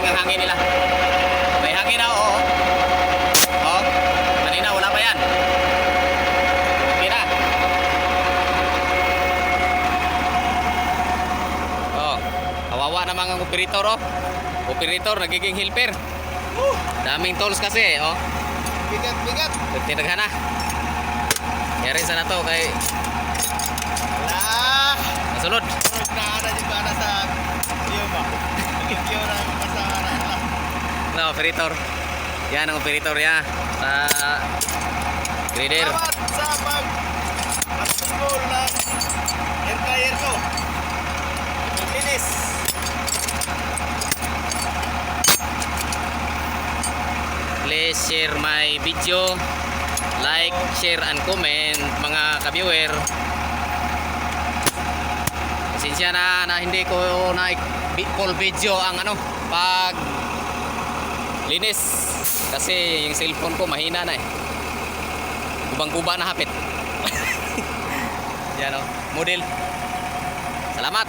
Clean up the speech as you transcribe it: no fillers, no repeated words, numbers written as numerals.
ang hangin nila. May hangin na, oo. Oh, kanina wala pa yan. Okay na. Oh, kawawa naman ang operator, oh. Operator, nagiging helper. Daming tools kasi, oh. Bigat. Tinaghan na. Yari sana to kay Wala. nasunod. Huwag na ana dito ana sa iyo ba? Iyo na kasama na. No, operator. Yan ang operator ya sa grader. Salamat sa pagtungkol ng air fryer ko. Linis. Please share my video, like, share and comment mga ka-viewer. Pasensya na hindi ko na full video ang pag linis kasi yung cellphone ko mahina na eh. Kubang-kuba na hapit. Yan model. Salamat.